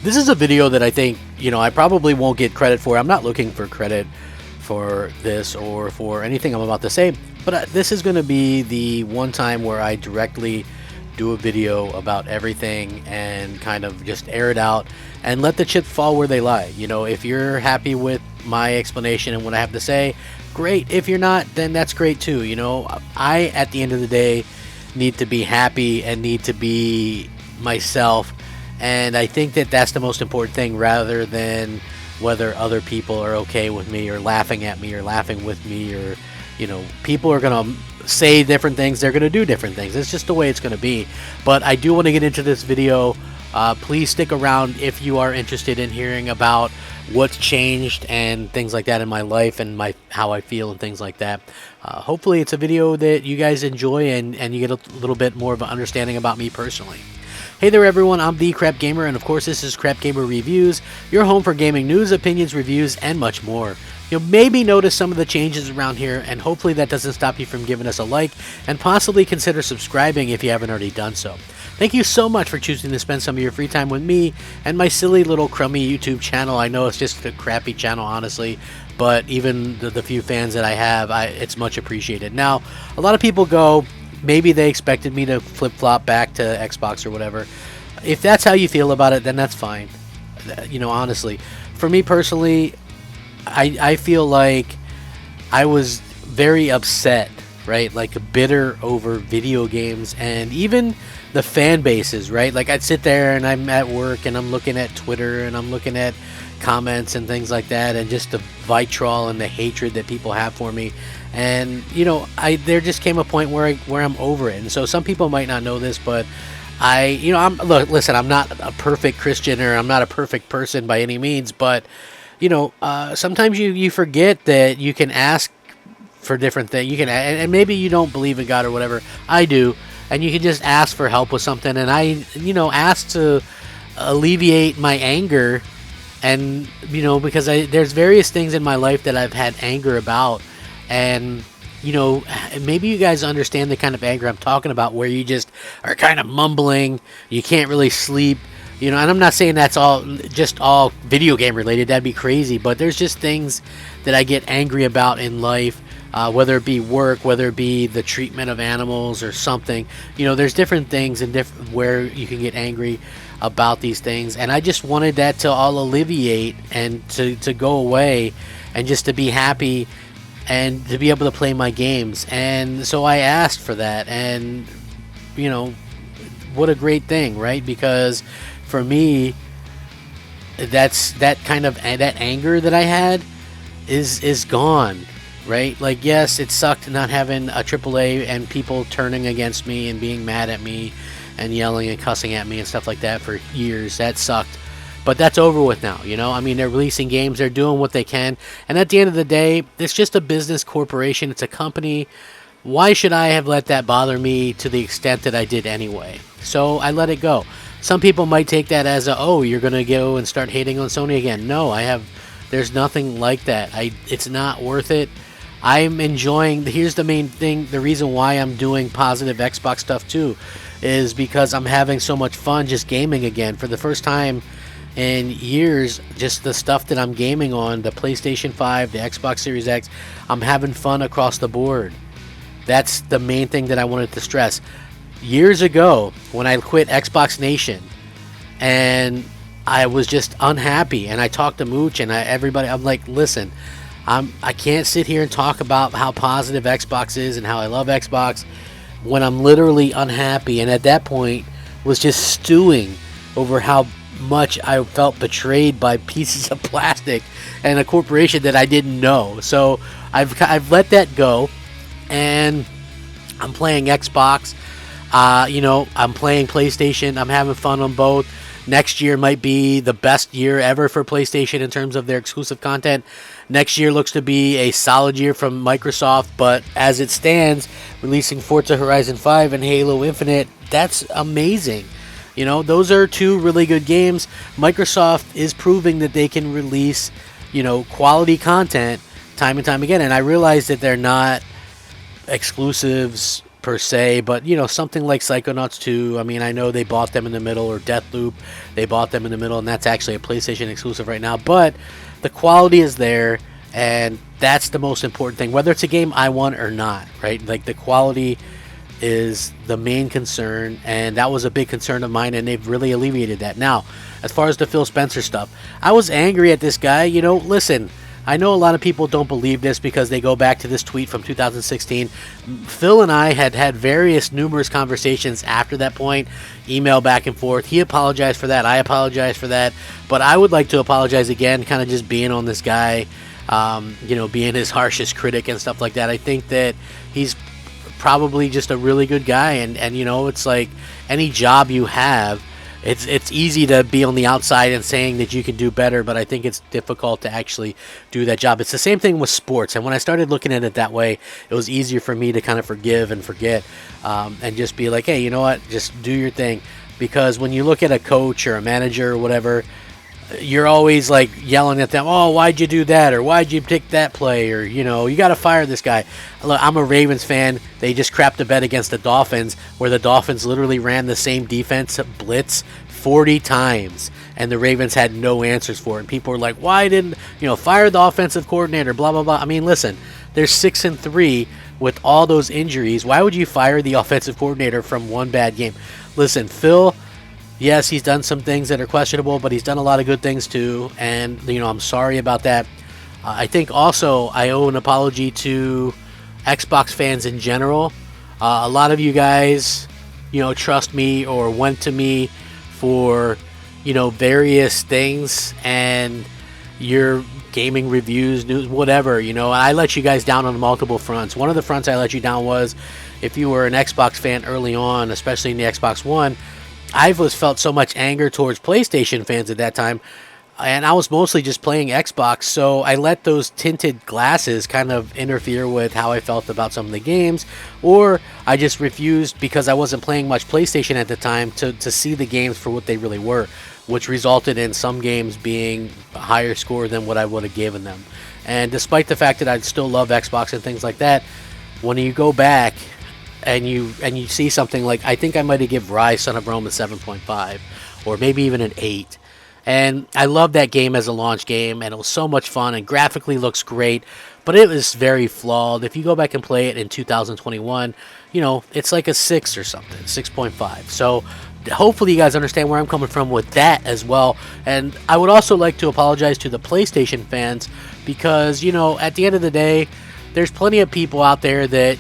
This is a video that I think, I probably won't get credit for. I'm not looking for credit for this or for anything I'm about to say, but this is going to be the one time where I directly do a video about everything and kind of just air it out and let the chips fall where they lie. If you're happy with my explanation and what I have to say, great. If you're not, then that's great too. I, at the end of the day, need to be happy and need to be myself, and I think that that's the most important thing, rather than whether other people are okay with me or laughing at me or laughing with me, or people are gonna say different things, they're gonna do different things. It's just the way it's gonna be. But I do want to get into this video. Please stick around if you are interested in hearing about what's changed and things like that in my life and how I feel and things like that. Hopefully it's a video that you guys enjoy and you get a little bit more of an understanding about me personally. Hey there everyone, I'm the Crapgamer, and of course this is Crapgamer Reviews, your home for gaming news, opinions, reviews, and much more. You'll maybe notice some of the changes around here, and hopefully that doesn't stop you from giving us a like and possibly consider subscribing if you haven't already done so. Thank you so much for choosing to spend some of your free time with me and my silly little crummy YouTube channel. I know it's just a crappy channel, honestly, but even the few fans that I have, it's much appreciated. Now, a lot of people go, maybe they expected me to flip-flop back to Xbox or whatever. If that's how you feel about it, then that's fine. Honestly. For me personally, I feel like I was very upset, right? Like bitter over video games and even the fan bases, right? Like I'd sit there and I'm at work and I'm looking at Twitter and I'm looking at comments and things like that, and just the vitriol and the hatred that people have for me. And there just came a point where I'm over it. And so some people might not know this, but listen, I'm not a perfect Christian, or I'm not a perfect person by any means, but sometimes you forget that you can ask for different things. You can, and maybe you don't believe in God or whatever. I do, and you can just ask for help with something. And I, asked to alleviate my anger, and because there's various things in my life that I've had anger about, and maybe you guys understand the kind of anger I'm talking about, where you just are kind of mumbling, you can't really sleep. And I'm not saying that's all video game related. That'd be crazy. But there's just things that I get angry about in life, whether it be work, whether it be the treatment of animals or something. There's different things and where you can get angry about these things. And I just wanted that to all alleviate and to go away, and just to be happy and to be able to play my games. And so I asked for that, and what a great thing, right? Because for me, that anger that I had is gone, right? Like, yes, it sucked not having a AAA and people turning against me and being mad at me and yelling and cussing at me and stuff like that for years. That sucked. But that's over with now, I mean, they're releasing games, they're doing what they can, and at the end of the day, it's just a business corporation, it's a company. Why should I have let that bother me to the extent that I did anyway? So I let it go. Some people might take that as you're going to go and start hating on Sony again. No, there's nothing like that. It's not worth it. I'm enjoying, here's the main thing, the reason why I'm doing positive Xbox stuff too, is because I'm having so much fun just gaming again. For the first time in years, just the stuff that I'm gaming on, the PlayStation 5, the Xbox Series X, I'm having fun across the board. That's the main thing that I wanted to stress. Years ago, when I quit Xbox Nation, and I was just unhappy, and I talked to Mooch and everybody, I'm like, listen, I can't sit here and talk about how positive Xbox is and how I love Xbox when I'm literally unhappy, and at that point was just stewing over how much I felt betrayed by pieces of plastic and a corporation that I didn't know. So I've let that go, and I'm playing Xbox. I'm playing PlayStation. I'm having fun on both. Next year might be the best year ever for PlayStation in terms of their exclusive content. Next year looks to be a solid year from Microsoft, but as it stands, releasing Forza Horizon 5 and Halo Infinite, that's amazing. Those are two really good games. Microsoft is proving that they can release, quality content time and time again. And I realize that they're not exclusives per se, but something like Psychonauts 2. I mean, I know they bought them in the middle, or Deathloop, they bought them in the middle, and that's actually a PlayStation exclusive right now. But the quality is there, and that's the most important thing, whether it's a game I want or not, right? Like, the quality is the main concern, and that was a big concern of mine, and they've really alleviated that. Now, as far as the Phil Spencer stuff, I was angry at this guy. Listen, I know a lot of people don't believe this because they go back to this tweet from 2016. Phil and I had numerous conversations after that point, email back and forth. He apologized for that. I apologized for that. But I would like to apologize again, kind of just being on this guy, being his harshest critic and stuff like that. I think that he's probably just a really good guy. And it's like any job you have, it's easy to be on the outside and saying that you can do better, but I think it's difficult to actually do that job. It's the same thing with sports, and when I started looking at it that way, it was easier for me to kind of forgive and forget, and just be like, hey, you know what, just do your thing. Because when you look at a coach or a manager or whatever, you're always like yelling at them, oh, why'd you do that, or why'd you pick that play, or you got to fire this guy. Look, I'm a Ravens fan. They just crapped the bed against the Dolphins, where the Dolphins literally ran the same defense blitz 40 times, and the Ravens had no answers for it. And people were like, why didn't fire the offensive coordinator, blah blah blah. I mean, listen, they're 6-3 with all those injuries. Why would you fire the offensive coordinator from one bad game? Listen, Phil, yes, he's done some things that are questionable, but he's done a lot of good things too, and I'm sorry about that. I think also I owe an apology to Xbox fans in general. A lot of you guys, trust me or went to me for various things, and your gaming reviews, news, whatever, and I let you guys down on multiple fronts. One of the fronts I let you down was if you were an Xbox fan early on, especially in the Xbox One. I felt so much anger towards PlayStation fans at that time, and I was mostly just playing Xbox, so I let those tinted glasses kind of interfere with how I felt about some of the games, or I just refused because I wasn't playing much PlayStation at the time to see the games for what they really were, which resulted in some games being a higher score than what I would have given them. And despite the fact that I still love Xbox and things like that, when you go back and you see something like, I think I might have given Rise Son of Rome a 7.5, or maybe even an 8. And I love that game as a launch game, and it was so much fun, and graphically looks great, but it was very flawed. If you go back and play it in 2021, it's like a 6 or something, 6.5. So hopefully you guys understand where I'm coming from with that as well. And I would also like to apologize to the PlayStation fans, because, at the end of the day, there's plenty of people out there that,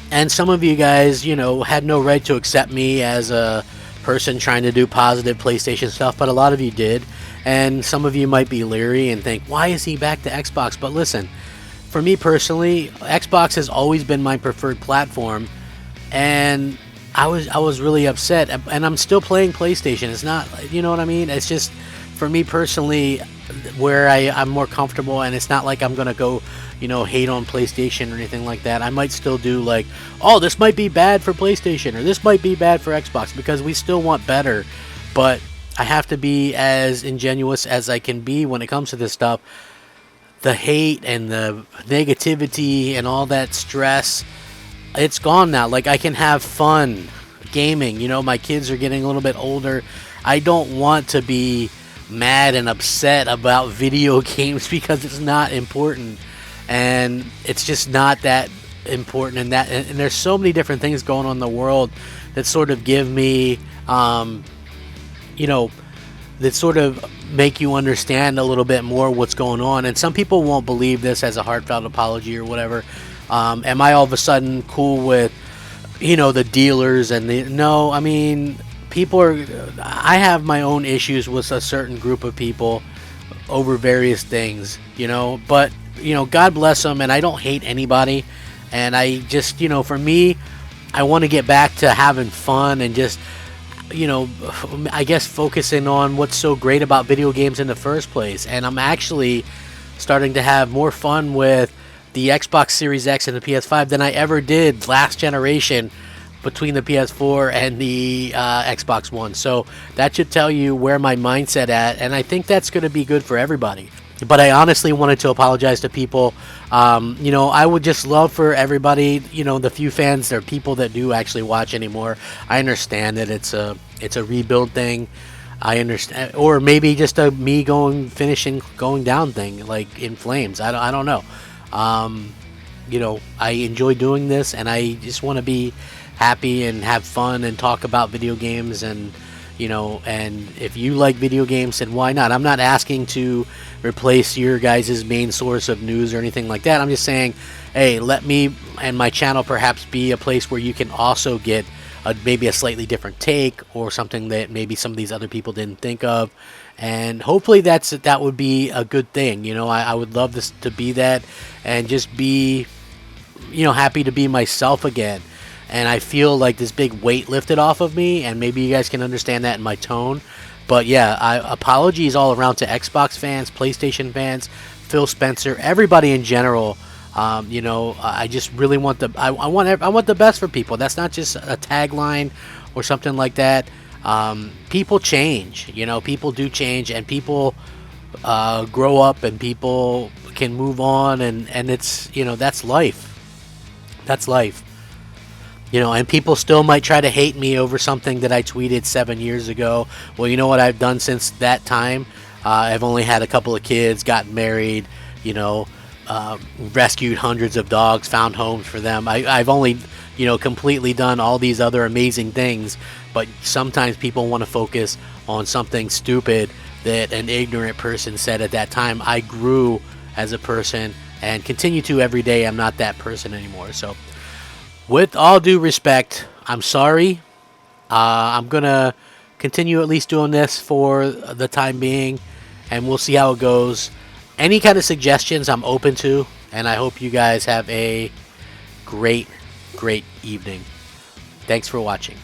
and some of you guys, had no right to accept me as a person trying to do positive PlayStation stuff, but a lot of you did, and some of you might be leery and think, why is he back to Xbox? But listen, for me personally, Xbox has always been my preferred platform, and I was really upset, and I'm still playing PlayStation. It's not, you know what I mean? It's just, for me personally, where I'm more comfortable, and it's not like I'm gonna go, hate on PlayStation or anything like that. I might still do like, oh, this might be bad for PlayStation, or this might be bad for Xbox, because we still want better, but I have to be as ingenuous as I can be when it comes to this stuff. The hate and the negativity and all that stress, it's gone now. Like, I can have fun gaming. My kids are getting a little bit older. I don't want to be mad and upset about video games because it's not important, and it's just not that important. And there's so many different things going on in the world that sort of give me that sort of make you understand a little bit more what's going on. And some people won't believe this as a heartfelt apology or whatever. Am I all of a sudden cool with the dealers and no, I mean, I have my own issues with a certain group of people over various things, but God bless them, and I don't hate anybody, and I just, for me, I want to get back to having fun and just, I guess focusing on what's so great about video games in the first place. And I'm actually starting to have more fun with the Xbox Series X and the PS5 than I ever did last generation, between the PS4 and the Xbox One. So that should tell you where my mindset at, and I think that's going to be good for everybody. but I honestly wanted to apologize to people. You know, I would just love for everybody, you know, the few fans or people that do actually watch anymore. I understand that it's a rebuild thing. I understand, or maybe just a me finishing going down thing, like in flames. I don't know. You know, I enjoy doing this, and I just want to be happy and have fun and talk about video games. And you know, and if you like video games, then why not? I'm not asking to replace your guys' main source of news or anything like that. I'm just saying, hey, let me and my channel perhaps be a place where you can also get maybe a slightly different take or something that maybe some of these other people didn't think of. And hopefully that would be a good thing. You know, I would love this to be that, and just be, you know, happy to be myself again. And I feel like this big weight lifted off of me, and maybe you guys can understand that in my tone. But yeah, apologies all around to Xbox fans, PlayStation fans, Phil Spencer, everybody in general. You know, I just really want I want the best for people. That's not just a tagline or something like that. People change. You know, people do change, and people grow up, and people can move on, and it's, you know, that's life. That's life. You know, and people still might try to hate me over something that I tweeted 7 years ago. Well, you know what I've done since that time? I've only had a couple of kids, gotten married, you know, rescued hundreds of dogs, found homes for them. I've only, you know, completely done all these other amazing things, but sometimes people want to focus on something stupid that an ignorant person said at that time. I grew as a person and continue to every day. I'm not that person anymore. So, with all due respect, I'm sorry. I'm going to continue at least doing this for the time being, and we'll see how it goes. Any kind of suggestions I'm open to, and I hope you guys have a great, great evening. Thanks for watching.